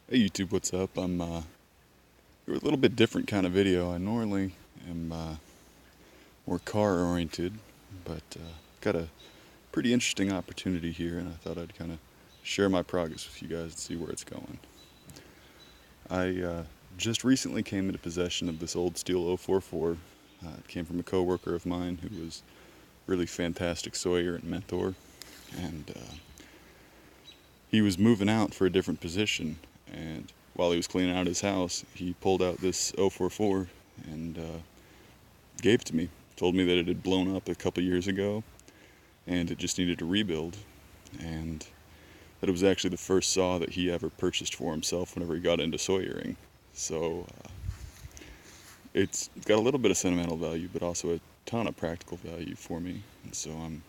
Hey YouTube, what's up? I'm here with a little bit different kind of video. I normally am more car oriented, but got a pretty interesting opportunity here, and I thought I'd kind of share my progress with you guys and see where it's going. I just recently came into possession of this old Stihl 044. It came from a coworker of mine who was really fantastic sawyer and mentor, and he was moving out for a different position, and while he was cleaning out his house, he pulled out this 044 and gave it to me. Told me that it had blown up a couple years ago and it just needed a rebuild, and that it was actually the first saw that he ever purchased for himself whenever he got into sawyering. So it's got a little bit of sentimental value, but also a ton of practical value for me. And so I'm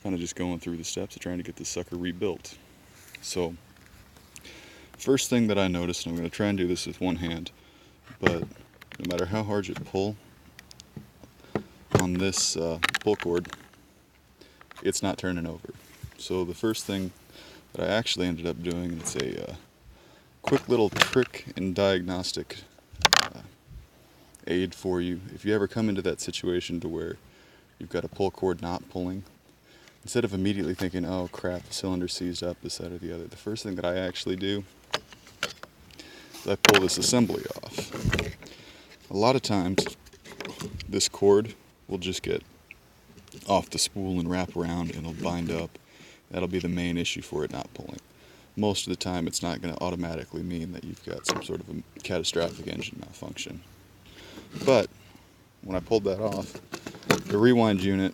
kind of just going through the steps of trying to get this sucker rebuilt. So first thing that I noticed, and I'm going to try and do this with one hand, but no matter how hard you pull on this pull cord, it's not turning over. So the first thing that I actually ended up doing, and it's a quick little trick and diagnostic aid for you. If you ever come into that situation to where you've got a pull cord not pulling, instead of immediately thinking, oh crap, the cylinder seized up this side or the other, the first thing that I actually do is I pull this assembly off. A lot of times this cord will just get off the spool and wrap around and it'll bind up. That'll be the main issue for it not pulling. Most of the time it's not going to automatically mean that you've got some sort of a catastrophic engine malfunction. But when I pulled that off, the rewind unit,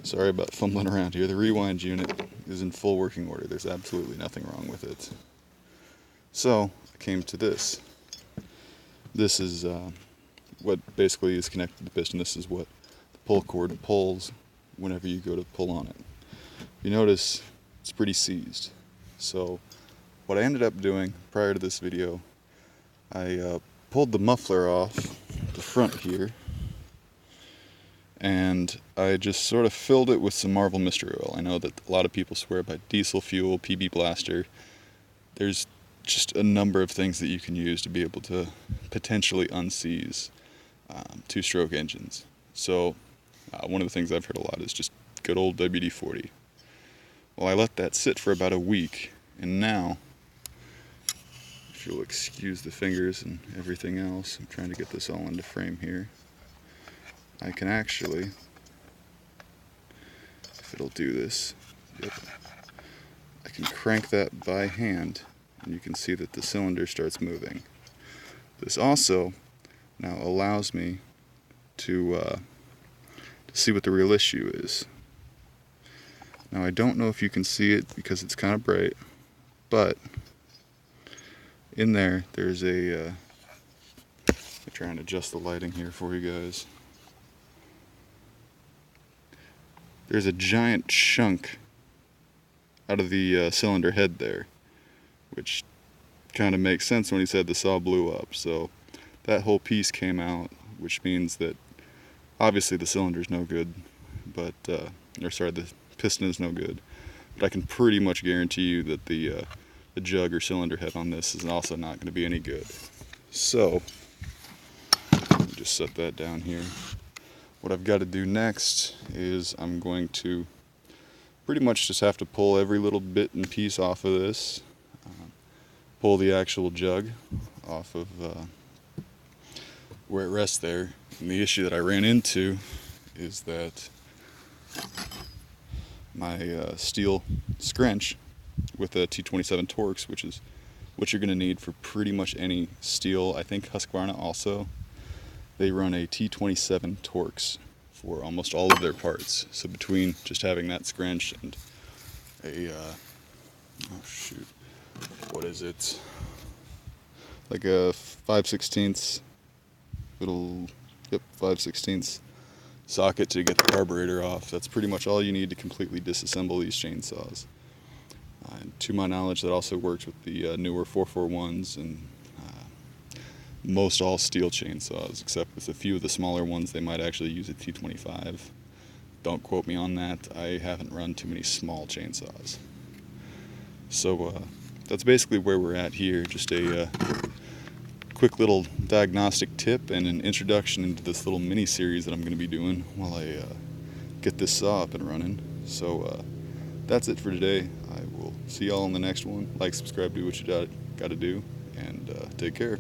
sorry about fumbling around here, the rewind unit is in full working order. There's absolutely nothing wrong with it. So I came to this. This is what basically is connected to the piston. This is what the pull cord pulls whenever you go to pull on it. You notice it's pretty seized. So what I ended up doing prior to this video, I pulled the muffler off the front here, and I just sort of filled it with some Marvel Mystery Oil. I know that a lot of people swear by diesel fuel, PB Blaster. There's just a number of things that you can use to be able to potentially unseize two-stroke engines. So one of the things I've heard a lot is just good old WD-40. Well, I let that sit for about a week, and now, if you'll excuse the fingers and everything else, I'm trying to get this all into frame here. I can actually, if it'll do this, yep, I can crank that by hand, and you can see that the cylinder starts moving. This also now allows me to see what the real issue is. Now I don't know if you can see it because it's kind of bright, but in there's a, I'm trying to adjust the lighting here for you guys. There's a giant chunk out of the cylinder head there, which kind of makes sense when he said the saw blew up. So that whole piece came out, which means that obviously the cylinder's no good, but the piston is no good. But I can pretty much guarantee you that the jug or cylinder head on this is also not going to be any good. So let me just set that down here. What I've got to do next is I'm going to pretty much just have to pull every little bit and piece off of this, pull the actual jug off of where it rests there. And the issue that I ran into is that my Stihl scrench with a T27 Torx, which is what you're going to need for pretty much any Stihl. I think Husqvarna also, they run a T27 Torx for almost all of their parts. So between just having that scrench and a, oh shoot, what is it? Like a 5/16 little, yep, 5/16 socket to get the carburetor off. That's pretty much all you need to completely disassemble these chainsaws. And to my knowledge, that also works with the newer 441s and most all Stihl chainsaws, except with a few of the smaller ones, they might actually use a T25. Don't quote me on that. I haven't run too many small chainsaws. So that's basically where we're at here. Just a quick little diagnostic tip and an introduction into this little mini series that I'm going to be doing while I get this saw up and running. So that's it for today. I will see y'all in the next one. Like, subscribe, do what you got to do, and take care.